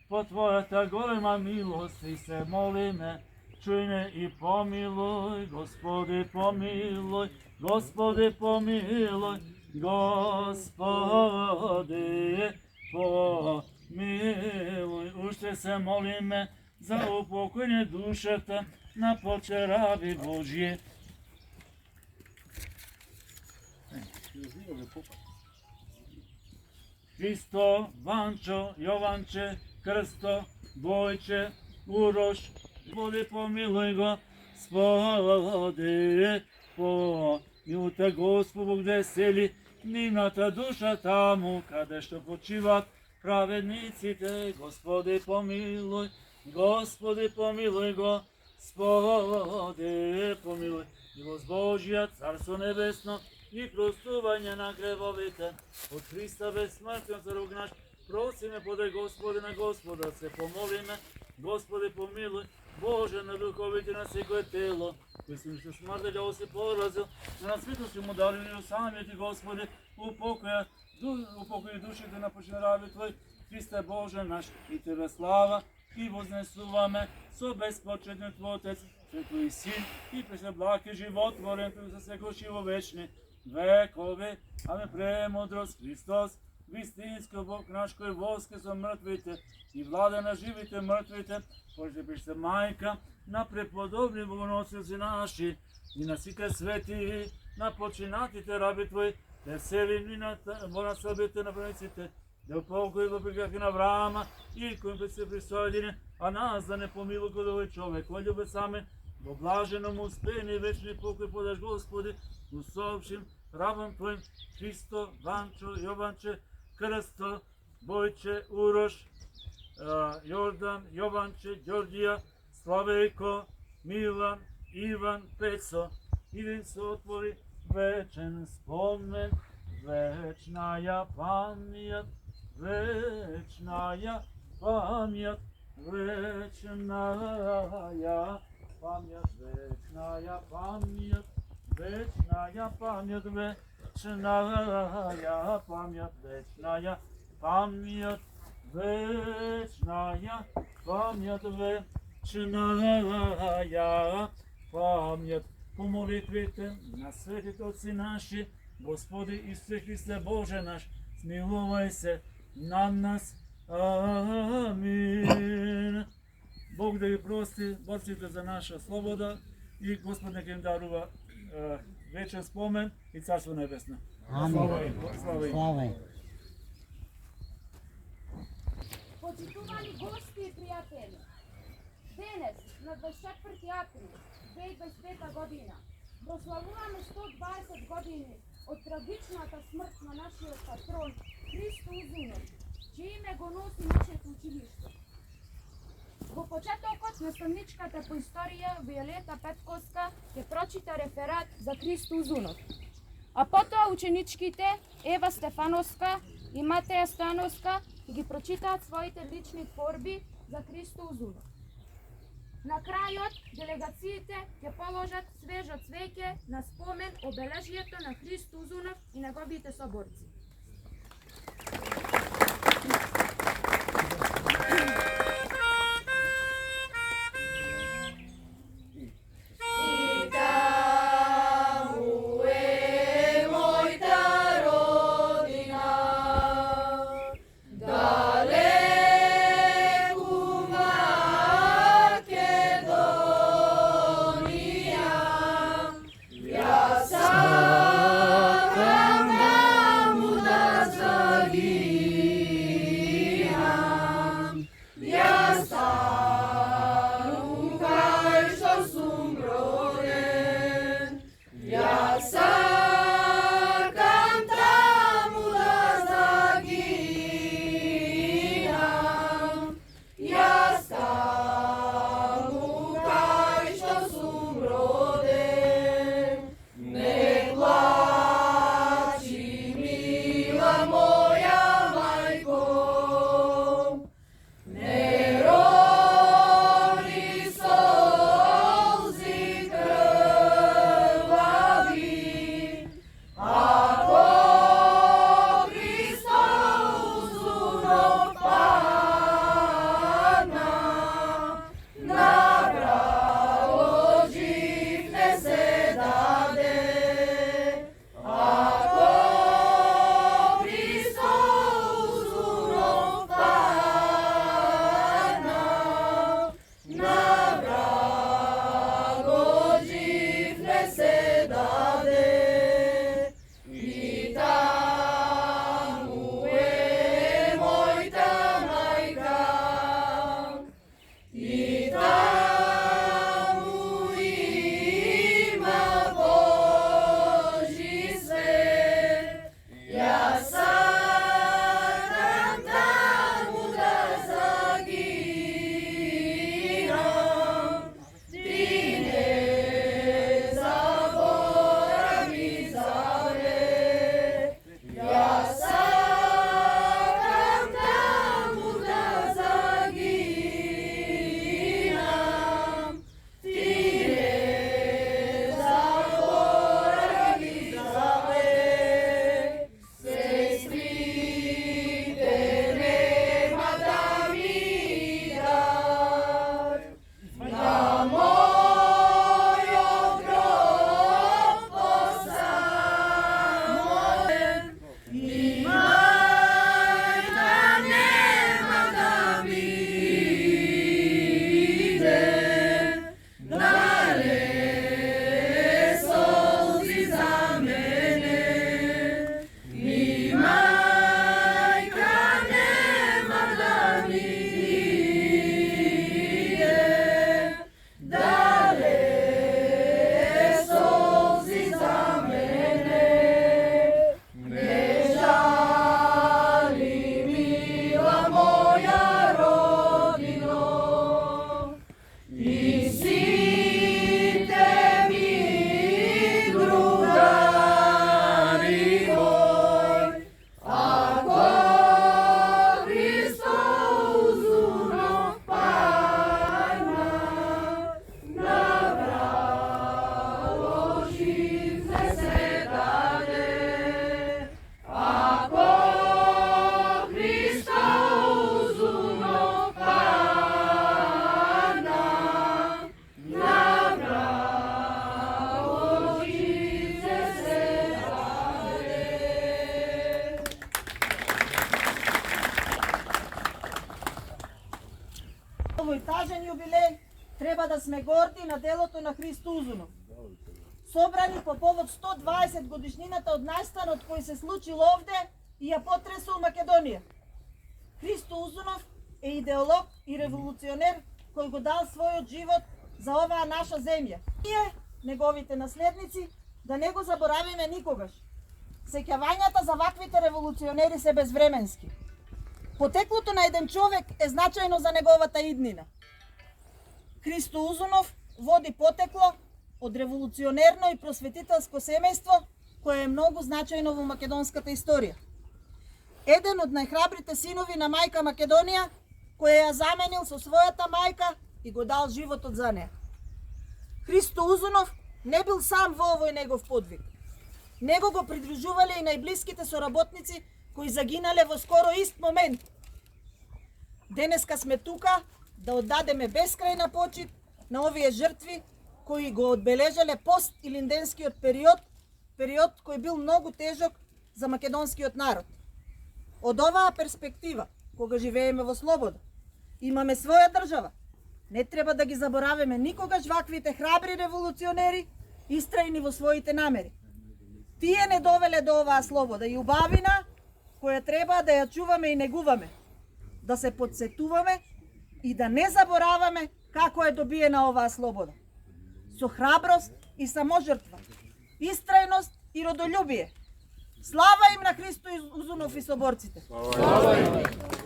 по Твоята голема милост и се молиме, чуј ме и помилуј, Господи помилуј, Господи помилуј, Господи помилуј. Уште се молиме за упокојне душата на почераби Божји. Христо, Ванчо, Јованче, Крсто, Бојче, Урош, Господи помилуј го, Господи помилуј те, Господ Бог да сели нивната душа таму, каде што почиват праведниците. Господи помилуј, Господи помилуј го, Господи помилуј. Милост Божја, Царство небесно и простување на гревовите од Христа безсмртен царок наш, просиме подај Господи на Господа, се помолиме, Господи помилуј, Боже на духовите на секое тело, кој си се смртен да се поразил, на светост му дали самите Господи, упокои душите на починараби Твој, Христе Боже наш, и Тебе слава, и вознесуваме со безпочетниот Твој Отец, Светој Син, и пресеблаки животворен Тој за секој живо вечни векови. Аме премудрост Христос, вистинско Бог наш, кој воскресо мртвите и влада на живите мртвите, Боже биш се мајка на преподобни богоносици наши и на сите свети, на починатите раби Твои, да сели во насобите на праведниците, да упокои во прегрехи на Авраама и кој се присоедини, а нас да не помилува кога овој човек, кој љубе саме, во блаженом успејни и вечни покој подаш Господи, у сообщим рабам Твоим Христо, Ванчо, Јованче, Крсто, Бојче, Урош, Јордан, Јованче, Ѓорѓија, Славејко, Милан, Иван, Пецо, и да им се отвори вечен спомен, вечнаја памјат, вечнаја памјат, вечнаја памјат, вечнаја памјат, вечнаја памјат, вечнаја памјат, вечнаја памјат, вечнаја памјат, вечнаја памјат. По молитвите на светите отци наши, Господи Исусе Христе Боже наш, смилувај се над нас. Амин. Бог да ги прости борците за наша слобода и Господ нека им дарува вечен спомен и Царство небесно. Амин. Слава им. Слава им. Почитувани гости и пријатели, денес на 24 април 2025 година прославуваме 120 години од трагичната смрт на нашиот патрон Христо Узунов, чие име го носи нашето училиште. Во почетокот наставничката по историја Виолета Петковска ќе прочита реферат за Христо Узунов, а потоа ученичките Ева Стефановска и Матеја Стојановска ги прочитаат своите лични творби за Христо Узунов. На крајот, делегациите ќе положат свежо цвеќе на спомен обележјето на Христо Узунов и неговите соборци. Овој тажен јубилеј треба да сме горди на делото на Христо Узунов. Собрани по повод 120 годишнината од настанот кој се случил овде и ја потресол Македонија. Христо Узунов е идеолог и револуционер кој го дал својот живот за оваа наша земја. Ние, неговите наследници, да не го заборавиме никогаш. Сеќавањата за ваквите револуционери се безвременски. Потеклото на еден човек е значајно за неговата иднина. Христо Узунов води потекло од револуционерно и просветителско семејство кое е многу значајно во македонската историја. Еден од најхрабрите синови на мајка Македонија, кој ја заменил со својата мајка и го дал животот за неа. Христо Узунов не бил сам во овој негов подвиг. Него го придружувале и најблиските соработници кои загинале во скоро ист момент. Денеска сме тука да оддадеме бескрајна почит на овие жртви кои го одбележале пост-илинденскиот период кој бил многу тежок за македонскиот народ. Од оваа перспектива, кога живееме во слобода, имаме своја држава, не треба да ги забораваме никогаш ваквите храбри револуционери, истрајни во своите намери. Тие не довеле до оваа слобода и убавина, која треба да ја чуваме и негуваме, да се подсетуваме и да не забораваме како е добиена оваа слобода. Со храброст и саможртва, истрајност и родолюбие. Слава им на Христо Узунов и соборците! Слава им!